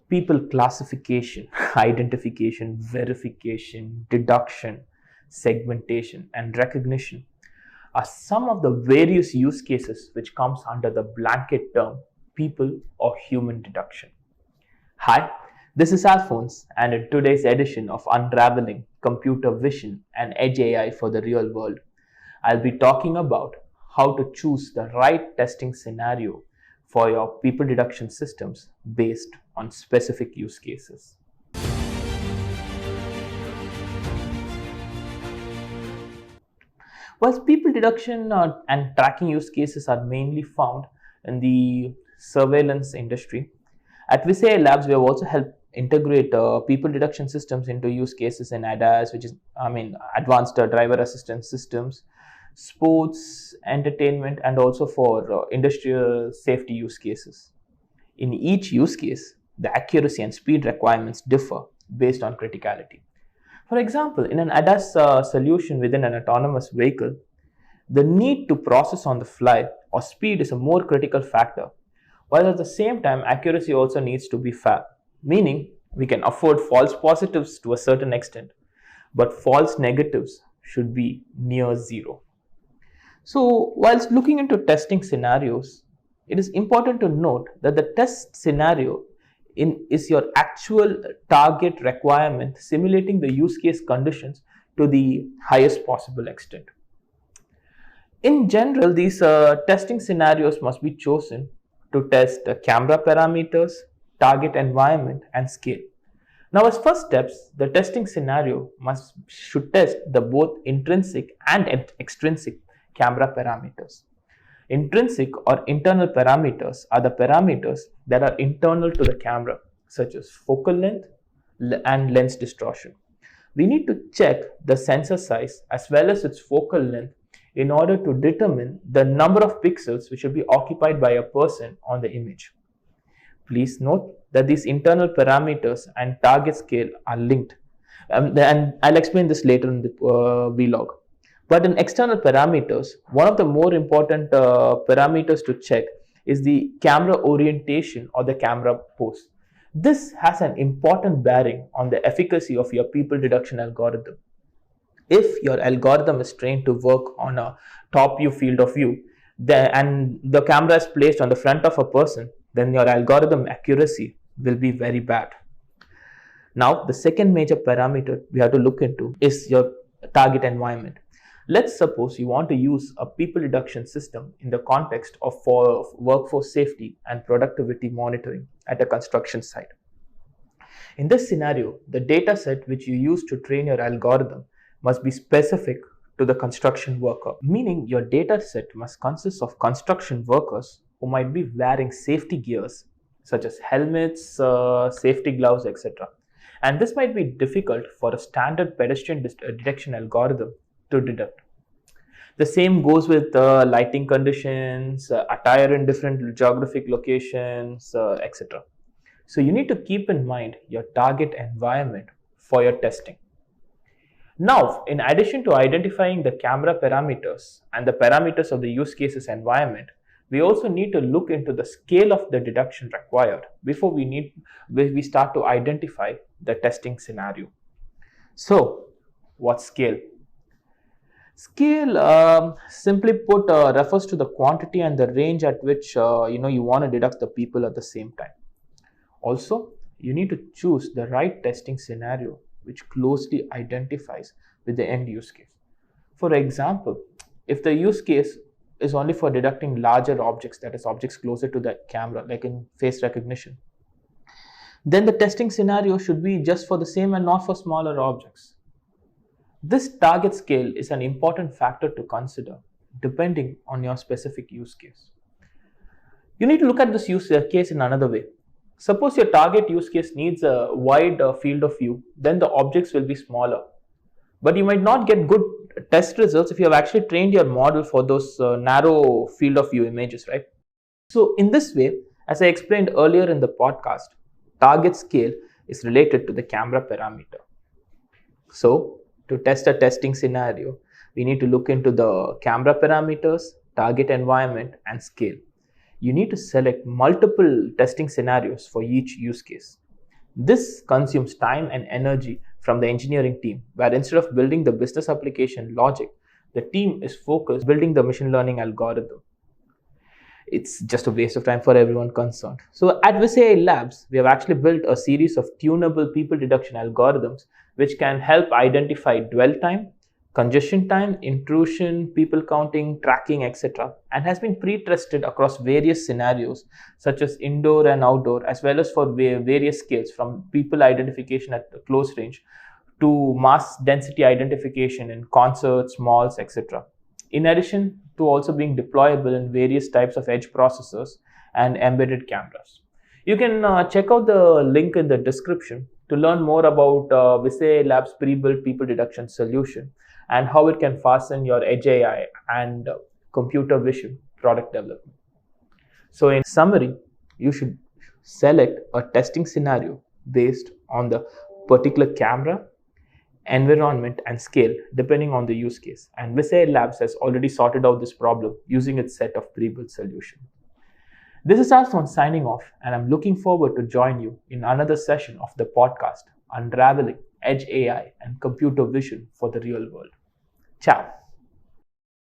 people classification, identification, verification, deduction, segmentation, and recognition are some of the various use cases which comes under the blanket term people or human detection. Hi, this is Alphonse, and in today's edition of Unraveling Computer Vision and Edge AI for the Real World, I'll be talking about how to choose the right testing scenario for your people detection systems based on specific use cases. Whilst people detection and tracking use cases are mainly found in the surveillance industry, at VisAI Labs we have also helped integrate people detection systems into use cases in ADAS, which is advanced driver assistance systems, sports, entertainment, and also for industrial safety use cases. In each use case, the accuracy and speed requirements differ based on criticality. For example, in an ADAS solution within an autonomous vehicle, the need to process on the fly or speed is a more critical factor, while at the same time accuracy also needs to be fair, meaning we can afford false positives to a certain extent, but false negatives should be near zero. So, whilst looking into testing scenarios, it is important to note that the test scenario is your actual target requirement, simulating the use case conditions to the highest possible extent. In general, these testing scenarios must be chosen to test the camera parameters, target environment, and scale. Now, as first steps, the testing scenario should test the both intrinsic and extrinsic camera parameters. Intrinsic or internal parameters are the parameters that are internal to the camera, such as focal length and lens distortion. We need to check the sensor size as well as its focal length in order to determine the number of pixels which will be occupied by a person on the image. Please note that these internal parameters and target scale are linked, and I'll explain this later in the vlog. But in external parameters, one of the more important parameters to check is the camera orientation or the camera pose. This has an important bearing on the efficacy of your people detection algorithm. If your algorithm is trained to work on a top view field of view and the camera is placed on the front of a person, then your algorithm accuracy will be very bad. Now, the second major parameter we have to look into is your target environment. Let's suppose you want to use a people detection system in the context of workforce safety and productivity monitoring at a construction site. In this scenario, the data set which you use to train your algorithm must be specific to the construction worker, meaning your data set must consist of construction workers who might be wearing safety gears such as helmets, safety gloves, etc. And this might be difficult for a standard pedestrian detection algorithm to detect. The same goes with lighting conditions, attire in different geographic locations, etc. So you need to keep in mind your target environment for your testing. Now, in addition to identifying the camera parameters and the parameters of the use cases environment, we also need to look into the scale of the detection required before we start to identify the testing scenario. So, what scale? Scale, simply put, refers to the quantity and the range at which you want to detect the people at the same time. Also, you need to choose the right testing scenario which closely identifies with the end use case. For example, if the use case is only for detecting larger objects, that is objects closer to the camera, like in face recognition, then the testing scenario should be just for the same and not for smaller objects. This target scale is an important factor to consider depending on your specific use case. You need to look at this use case in another way. Suppose your target use case needs a wide field of view, then the objects will be smaller. But you might not get good test results if you have actually trained your model for those narrow field of view images, right? So in this way, as I explained earlier in the podcast, target scale is related to the camera parameter. So to test a testing scenario, we need to look into the camera parameters, target environment, and scale. You need to select multiple testing scenarios for each use case. This consumes time and energy from the engineering team, where instead of building the business application logic, the team is focused building the machine learning algorithm. It's just a waste of time for everyone concerned. So at VisAI Labs, we have actually built a series of tunable people detection algorithms which can help identify dwell time, congestion time, intrusion, people counting, tracking, etc., and has been pre-tested across various scenarios such as indoor and outdoor, as well as for various scales from people identification at close range to mass density identification in concerts, malls, etc. In addition to also being deployable in various types of edge processors and embedded cameras. You can check out the link in the description to learn more about VisAI Labs pre-built people detection solution and how it can fasten your edgeai and computer vision product development. So in summary, you should select a testing scenario based on the particular camera, environment, and scale depending on the use case. And VisAI Labs has already sorted out this problem using its set of pre-built solutions. This is Alphon signing off, and I'm looking forward to join you in another session of the podcast, Unraveling Edge AI and Computer Vision for the Real World. Ciao.